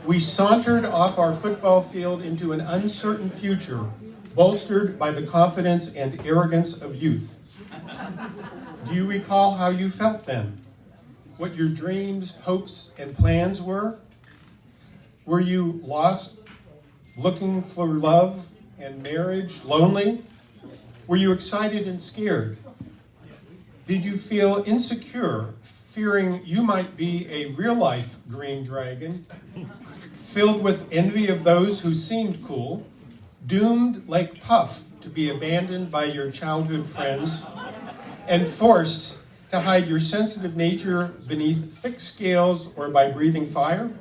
We sauntered off our football field into an uncertain future, bolstered by the confidence and arrogance of youth. Do you recall how you felt then? What your dreams, hopes, and plans were? Were you lost, looking for love and marriage, lonely? Were you excited and scared? Did you feel insecure, fearing you might be a real-life green dragon, filled with envy of those who seemed cool, doomed like Puff to be abandoned by your childhood friends, and forced to hide your sensitive nature beneath thick scales or by breathing fire?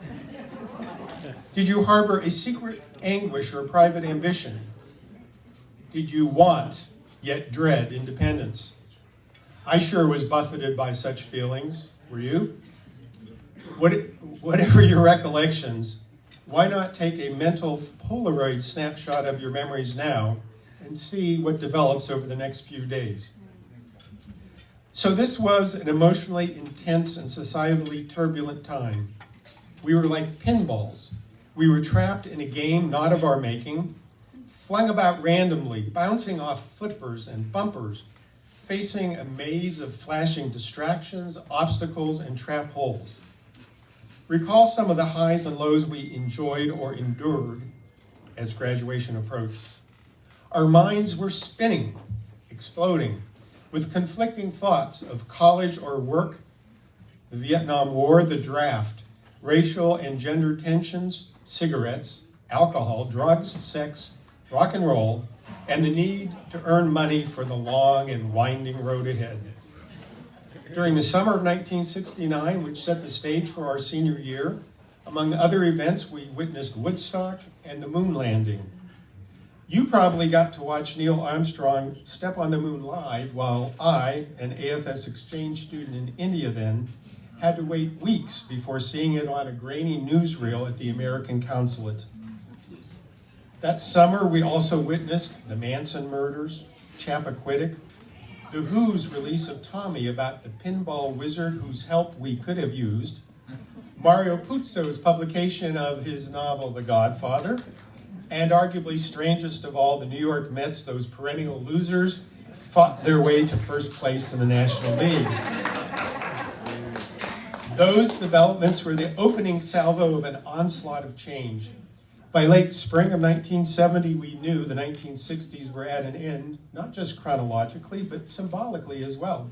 Did you harbor a secret anguish or private ambition? Did you want, yet dread, independence? I sure was buffeted by such feelings. Were you? Whatever your recollections, why not take a mental Polaroid snapshot of your memories now and see what develops over the next few days? So this was an emotionally intense and societally turbulent time. We were like pinballs. We were trapped in a game not of our making, flung about randomly, bouncing off flippers and bumpers, facing a maze of flashing distractions, obstacles, and trap holes. Recall some of the highs and lows we enjoyed or endured as graduation approached. Our minds were spinning, exploding, with conflicting thoughts of college or work, the Vietnam War, the draft, racial and gender tensions, cigarettes, alcohol, drugs, sex, rock and roll, and the need to earn money for the long and winding road ahead. During the summer of 1969, which set the stage for our senior year, among other events, we witnessed Woodstock and the moon landing. You probably got to watch Neil Armstrong step on the moon live, while I, an AFS exchange student in India then, had to wait weeks before seeing it on a grainy newsreel at the American consulate. That summer, we also witnessed the Manson murders, Chappaquiddick, The Who's release of Tommy about the pinball wizard whose help we could have used, Mario Puzo's publication of his novel, The Godfather, and arguably strangest of all, the New York Mets, those perennial losers, fought their way to first place in the National League. Those developments were the opening salvo of an onslaught of change. By late spring of 1970, we knew the 1960s were at an end, not just chronologically, but symbolically as well.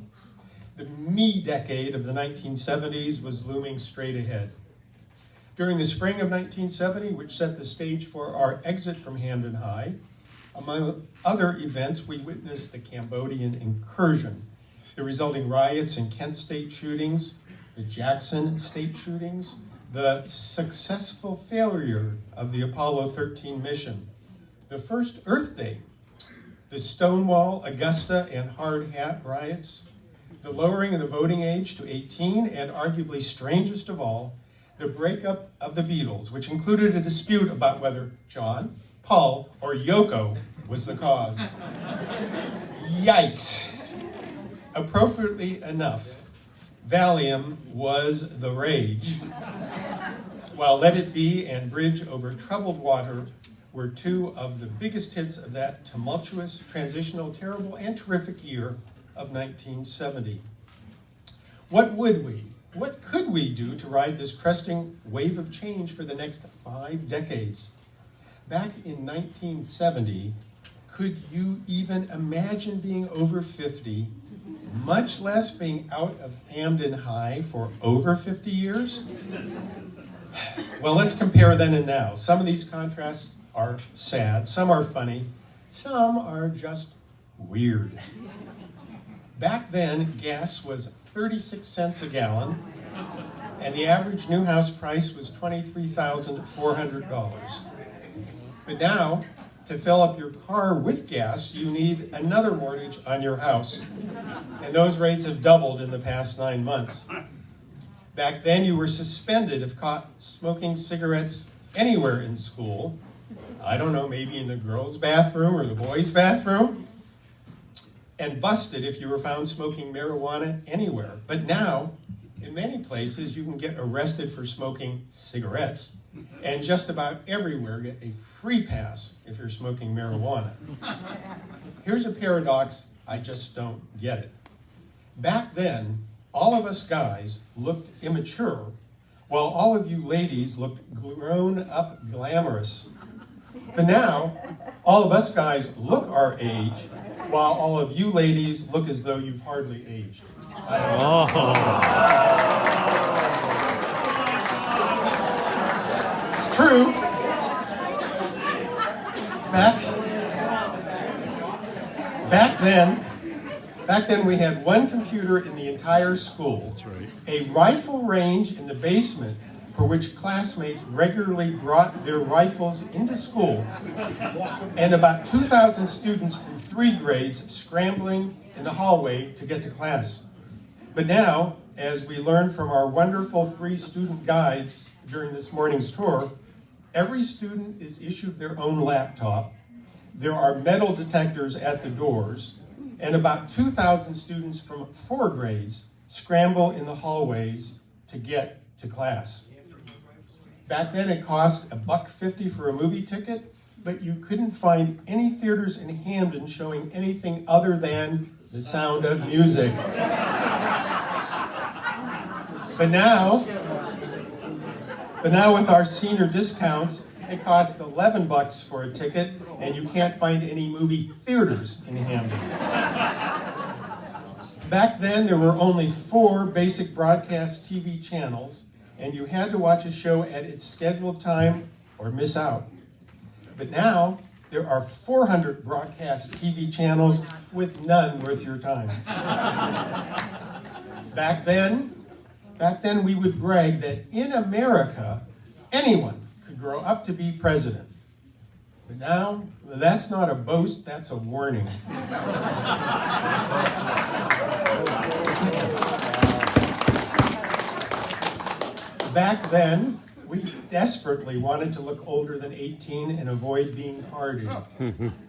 The me decade of the 1970s was looming straight ahead. During the spring of 1970, which set the stage for our exit from Hamden High, among other events, we witnessed the Cambodian incursion, the resulting riots and Kent State shootings, the Jackson State shootings, the successful failure of the Apollo 13 mission, the first Earth Day, the Stonewall, Augusta, and Hard Hat riots, the lowering of the voting age to 18, and arguably strangest of all, the breakup of the Beatles, which included a dispute about whether John, Paul, or Yoko was the cause. Yikes. Appropriately enough, Valium was the rage, while Let It Be and Bridge Over Troubled Water were two of the biggest hits of that tumultuous, transitional, terrible, and terrific year of 1970. What could we do to ride this cresting wave of change for the next 5 decades? Back in 1970, could you even imagine being over 50, much less being out of Hamden High for over 50 years? Well, let's compare then and now. Some of these contrasts are sad, some are funny, some are just weird. Back then, gas was 36 cents a gallon, and the average new house price was $23,400. But now, to fill up your car with gas, you need another mortgage on your house, and those rates have doubled in the past 9 months. Back then, you were suspended if caught smoking cigarettes anywhere in school. I don't know, maybe in the girls' bathroom or the boys' bathroom, and busted if you were found smoking marijuana anywhere. But now, In many places, you can get arrested for smoking cigarettes, and just about everywhere get a free pass if you're smoking marijuana. Here's a paradox, I just don't get it. Back then, all of us guys looked immature, while all of you ladies looked grown-up glamorous. But now, all of us guys look our age, while all of you ladies look as though you've hardly aged. It's true. Back then we had one computer in the entire school. That's right. A rifle range in the basement for which classmates regularly brought their rifles into school, and about 2,000 students from 3 grades scrambling in the hallway to get to class. But now, as we learned from our wonderful 3 student guides during this morning's tour, every student is issued their own laptop, there are metal detectors at the doors, and about 2,000 students from 4 grades scramble in the hallways to get to class. Back then it cost $1.50 for a movie ticket, but you couldn't find any theaters in Hamden showing anything other than The Sound of Music. But now with our senior discounts, it costs $11 for a ticket, and you can't find any movie theaters in Hamden. Back then, there were only 4 basic broadcast TV channels, and you had to watch a show at its scheduled time or miss out. But now, there are 400 broadcast TV channels with none worth your time. Back then we would brag that in America, anyone could grow up to be president. But now, that's not a boast, that's a warning. Back then, we desperately wanted to look older than 18 and avoid being carded.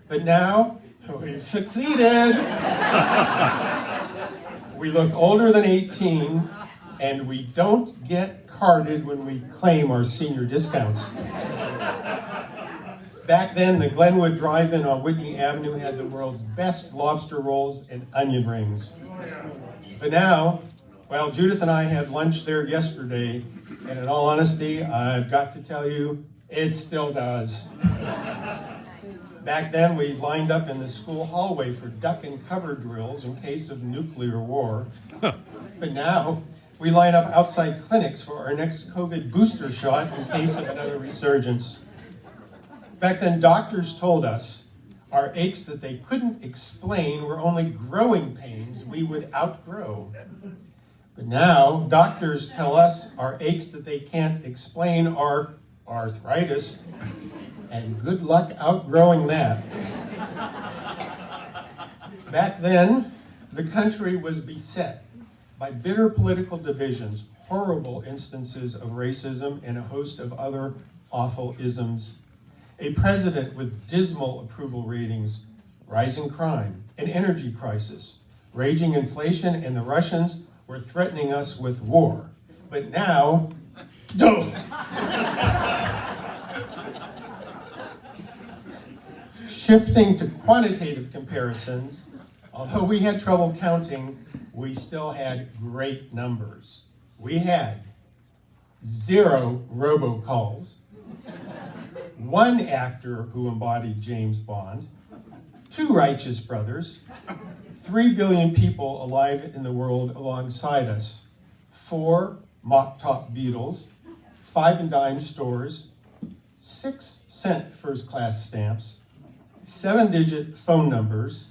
But now, we've succeeded. We look older than 18, and we don't get carded when we claim our senior discounts. Back then, the Glenwood Drive-In on Whitney Avenue had the world's best lobster rolls and onion rings. But now, well, Judith and I had lunch there yesterday, and in all honesty, I've got to tell you, it still does. Back then, we lined up in the school hallway for duck and cover drills in case of nuclear war. But now, we line up outside clinics for our next COVID booster shot in case of another resurgence. Back then, doctors told us our aches that they couldn't explain were only growing pains we would outgrow. But now, doctors tell us our aches that they can't explain are arthritis, and good luck outgrowing that. Back then, the country was beset by bitter political divisions, horrible instances of racism, and a host of other awful isms. A president with dismal approval ratings, rising crime, an energy crisis, raging inflation, and the Russians were threatening us with war. But now, shifting to quantitative comparisons, although we had trouble counting, we still had great numbers. We had 0 robocalls, 1 actor who embodied James Bond, 2 Righteous Brothers, 3 billion people alive in the world alongside us, 4 mop-top Beatles, 5 and dime stores, 6-cent first-class stamps, 7-digit phone numbers,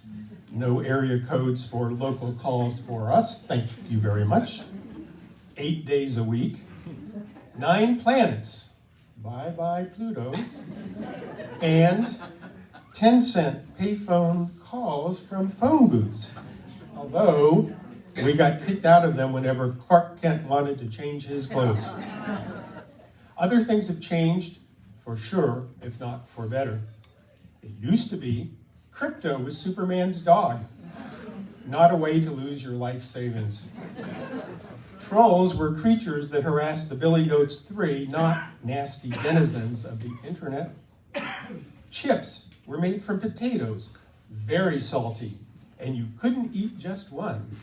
no area codes for local calls for us, thank you very much, 8 days a week, 9 planets, bye-bye Pluto, and 10-cent payphone calls from phone booths, although we got kicked out of them whenever Clark Kent wanted to change his clothes. Other things have changed, for sure, if not for better. It used to be crypto was Superman's dog, not a way to lose your life savings. Trolls were creatures that harassed the Billy Goats 3, not nasty denizens of the internet. Chips were made from potatoes, very salty, and you couldn't eat just one.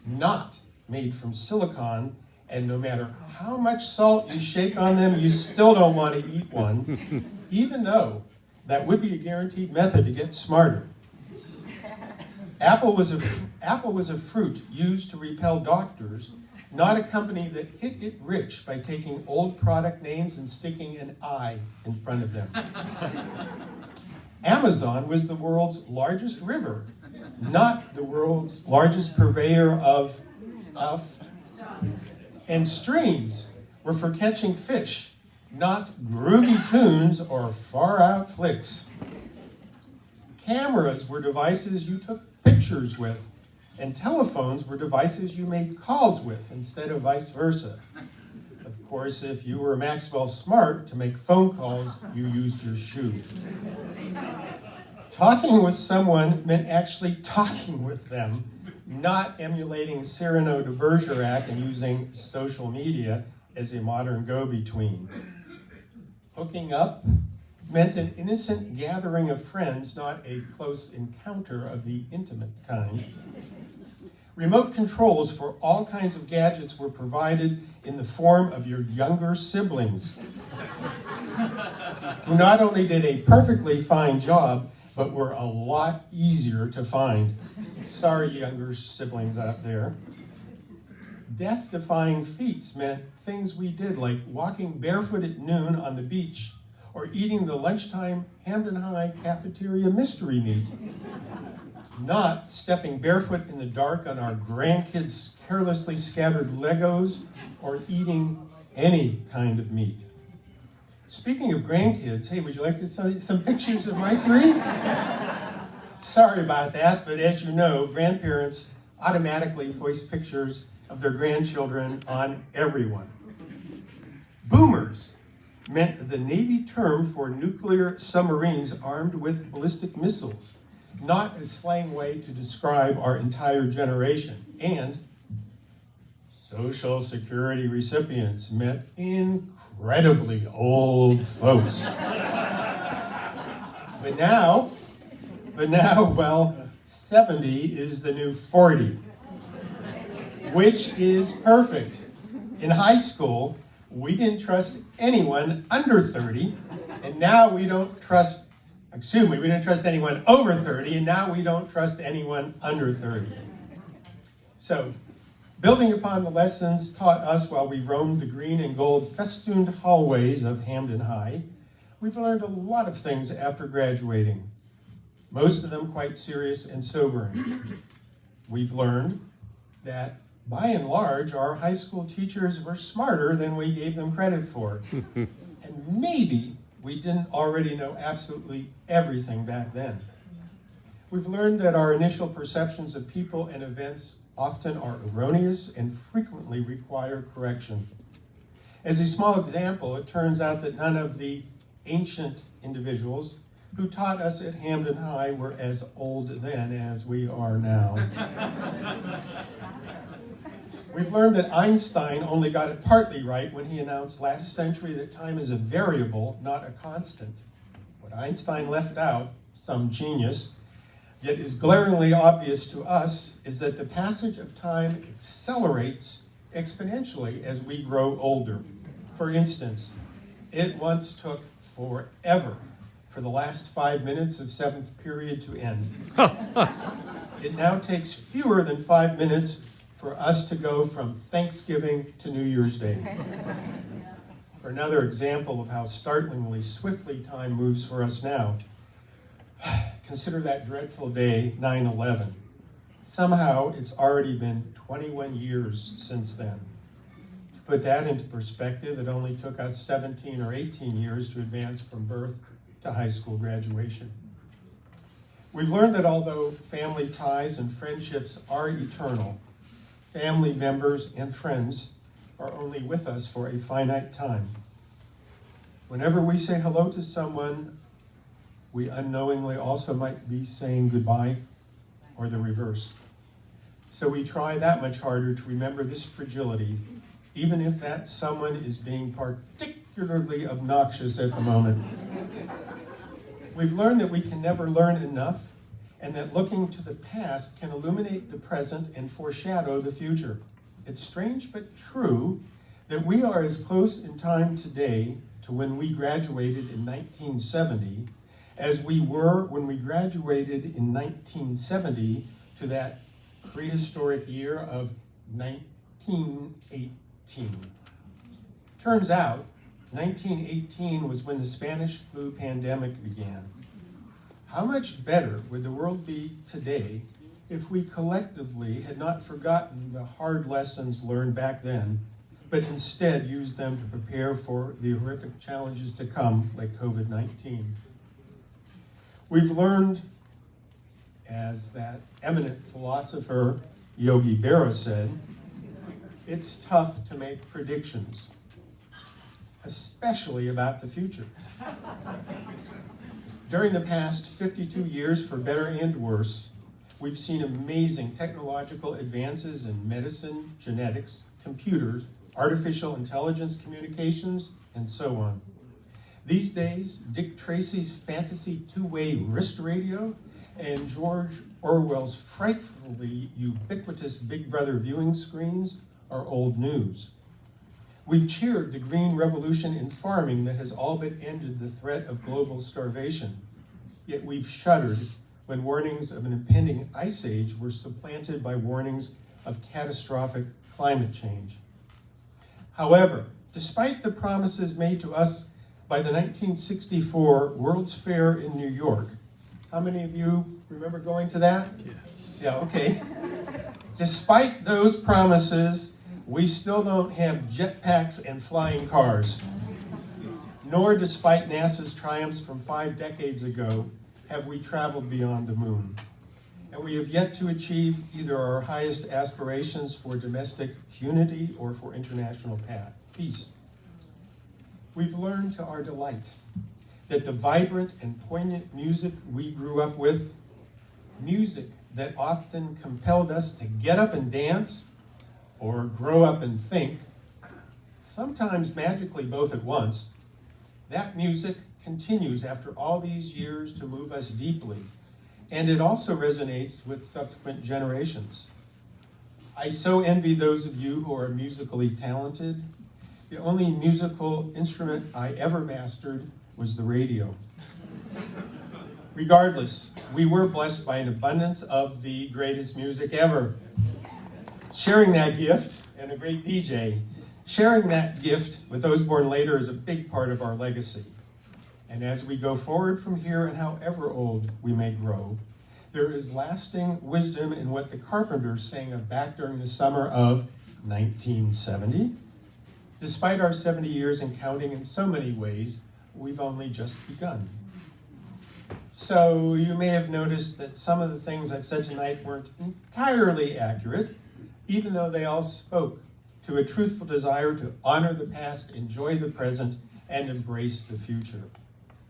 Not made from silicon, and no matter how much salt you shake on them, you still don't want to eat one, even though that would be a guaranteed method to get smarter. Apple was a fruit used to repel doctors, not a company that hit it rich by taking old product names and sticking an I in front of them. Amazon was the world's largest river, not the world's largest purveyor of stuff. And streams were for catching fish, not groovy tunes or far-out flicks. Cameras were devices you took pictures with, and telephones were devices you made calls with instead of vice versa. Of course, if you were Maxwell Smart, to make phone calls, you used your shoe. Talking with someone meant actually talking with them, not emulating Cyrano de Bergerac and using social media as a modern go-between. Hooking up meant an innocent gathering of friends, not a close encounter of the intimate kind. Remote controls for all kinds of gadgets were provided in the form of your younger siblings, who not only did a perfectly fine job, but were a lot easier to find. Sorry, younger siblings out there. Death-defying feats meant things we did, like walking barefoot at noon on the beach, or eating the lunchtime Hampton High cafeteria mystery meat. Not stepping barefoot in the dark on our grandkids' carelessly scattered Legos, or eating any kind of meat. Speaking of grandkids, hey, would you like to see some pictures of my three? Sorry about that, but as you know, grandparents automatically foist pictures of their grandchildren on everyone. Boomers meant the Navy term for nuclear submarines armed with ballistic missiles, not a slang way to describe our entire generation. And Social Security recipients meant incredibly old folks. But now, well, 70 is the new 40, which is perfect. In high school, we didn't trust anyone under 30, and now we don't trust, we didn't trust anyone over 30, and now we don't trust anyone under 30. So, building upon the lessons taught us while we roamed the green and gold festooned hallways of Hampton High, we've learned a lot of things after graduating, most of them quite serious and sobering. We've learned that, by and large, our high school teachers were smarter than we gave them credit for. And maybe we didn't already know absolutely everything back then. We've learned that our initial perceptions of people and events often are erroneous and frequently require correction. As a small example, it turns out that none of the ancient individuals who taught us at Hampton High were as old then as we are now. We've learned that Einstein only got it partly right when he announced last century that time is a variable, not a constant. What Einstein left out, some genius, yet is glaringly obvious to us, is that the passage of time accelerates exponentially as we grow older. For instance, it once took forever for the last 5 minutes of 7th period to end. It now takes fewer than 5 minutes for us to go from Thanksgiving to New Year's Day. For another example of how startlingly swiftly time moves for us now, consider that dreadful day, 9/11. Somehow, it's already been 21 years since then. To put that into perspective, it only took us 17 or 18 years to advance from birth to high school graduation. We've learned that although family ties and friendships are eternal, family members and friends are only with us for a finite time. Whenever we say hello to someone, we unknowingly also might be saying goodbye, or the reverse. So we try that much harder to remember this fragility, even if that someone is being particularly obnoxious at the moment. We've learned that we can never learn enough, and that looking to the past can illuminate the present and foreshadow the future. It's strange but true that we are as close in time today to when we graduated in 1970 as we were when we graduated in 1970 to that prehistoric year of 1918. Turns out, 1918 was when the Spanish flu pandemic began. How much better would the world be today if we collectively had not forgotten the hard lessons learned back then, but instead used them to prepare for the horrific challenges to come, like COVID-19? We've learned, as that eminent philosopher Yogi Berra said, it's tough to make predictions, especially about the future. During the past 52 years, for better and worse, we've seen amazing technological advances in medicine, genetics, computers, artificial intelligence, communications, and so on. These days, Dick Tracy's fantasy two-way wrist radio and George Orwell's frightfully ubiquitous Big Brother viewing screens are old news. We've cheered the green revolution in farming that has all but ended the threat of global starvation. Yet we've shuddered when warnings of an impending ice age were supplanted by warnings of catastrophic climate change. However, despite the promises made to us by the 1964 World's Fair in New York, how many of you remember going to that? Yes. Yeah, okay. Despite those promises, we still don't have jetpacks and flying cars. Nor, despite NASA's triumphs from 5 decades ago, have we traveled beyond the moon. And we have yet to achieve either our highest aspirations for domestic unity or for international peace. We've learned to our delight that the vibrant and poignant music we grew up with, music that often compelled us to get up and dance or grow up and think, sometimes magically both at once, that music continues after all these years to move us deeply, and it also resonates with subsequent generations. I so envy those of you who are musically talented. The only musical instrument I ever mastered was the radio. Regardless, we were blessed by an abundance of the greatest music ever. Sharing that gift, and a great DJ, sharing that gift with those born later is a big part of our legacy. And as we go forward from here, and however old we may grow, there is lasting wisdom in what the Carpenters sang of back during the summer of 1970. Despite our 70 years and counting in so many ways, we've only just begun. So you may have noticed that some of the things I've said tonight weren't entirely accurate, even though they all spoke to a truthful desire to honor the past, enjoy the present, and embrace the future.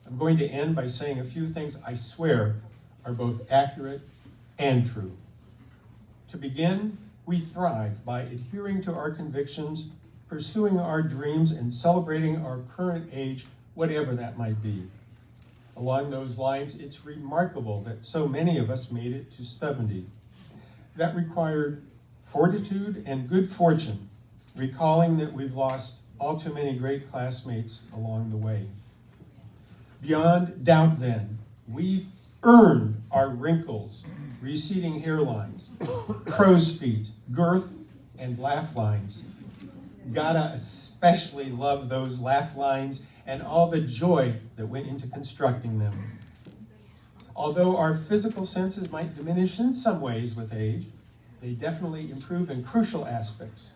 I'm going to end by saying a few things I swear are both accurate and true. To begin, we thrive by adhering to our convictions, pursuing our dreams, and celebrating our current age, whatever that might be. Along those lines, it's remarkable that so many of us made it to 70. That required fortitude and good fortune, recalling that we've lost all too many great classmates along the way. Beyond doubt then, we've earned our wrinkles, receding hairlines, crow's feet, girth, and laugh lines. Gotta especially love those laugh lines and all the joy that went into constructing them. Although our physical senses might diminish in some ways with age, they definitely improve in crucial aspects.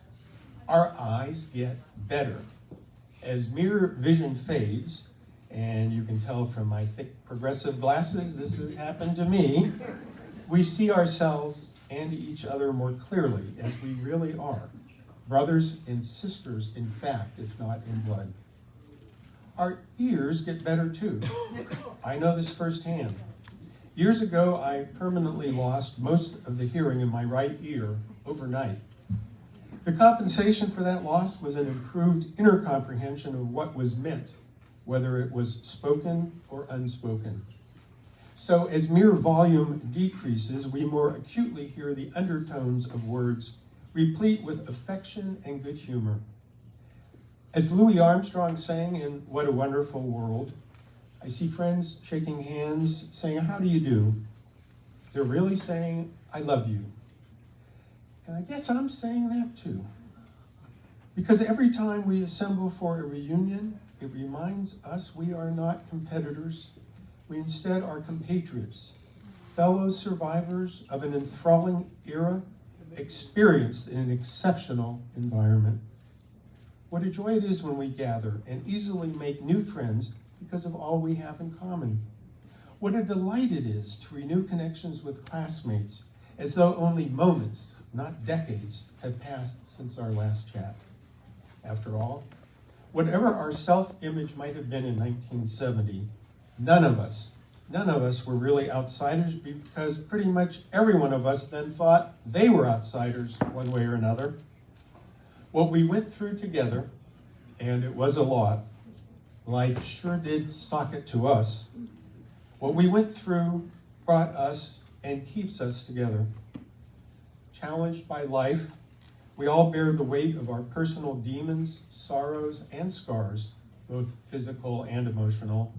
Our eyes get better. As mirror vision fades, and you can tell from my thick progressive glasses, this has happened to me, we see ourselves and each other more clearly as we really are. Brothers and sisters, in fact, if not in blood. Our ears get better too. I know this firsthand. Years ago, I permanently lost most of the hearing in my right ear overnight. The compensation for that loss was an improved inner comprehension of what was meant, whether it was spoken or unspoken. So as mere volume decreases, we more acutely hear the undertones of words, replete with affection and good humor. As Louis Armstrong sang in What a Wonderful World, I see friends shaking hands, saying, "How do you do?" They're really saying, "I love you." And I guess I'm saying that too. Because every time we assemble for a reunion, it reminds us we are not competitors. We instead are compatriots, fellow survivors of an enthralling era, experienced in an exceptional environment. What a joy it is when we gather and easily make new friends because of all we have in common. What a delight it is to renew connections with classmates as though only moments, not decades, have passed since our last chat. After all, whatever our self-image might have been in 1970, none of us were really outsiders because pretty much every one of us then thought they were outsiders one way or another. What we went through together, and it was a lot, life sure did sock it to us. What we went through brought us and keeps us together. Challenged by life, we all bear the weight of our personal demons, sorrows, and scars, both physical and emotional,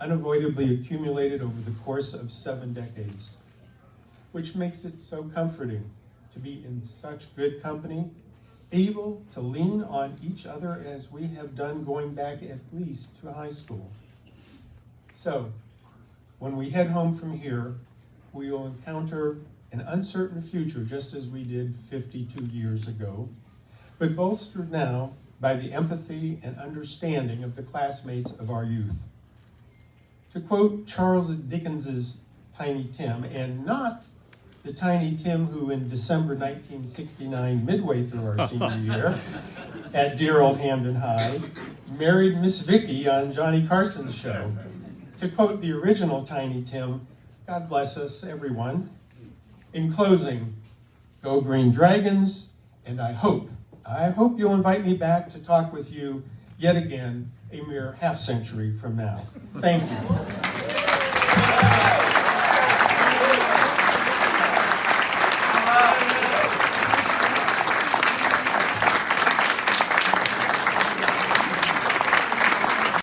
unavoidably accumulated over the course of 7 decades, which makes it so comforting to be in such good company, able to lean on each other as we have done going back at least to high school. So, when we head home from here, we will encounter an uncertain future just as we did 52 years ago, but bolstered now by the empathy and understanding of the classmates of our youth. To quote Charles Dickens's Tiny Tim, and not the Tiny Tim who in December 1969, midway through our senior year, at dear old Hamden High, married Miss Vicky on Johnny Carson's show. To quote the original Tiny Tim, God bless us, everyone. In closing, go Green Dragons, and I hope you'll invite me back to talk with you yet again a mere half century from now. Thank you.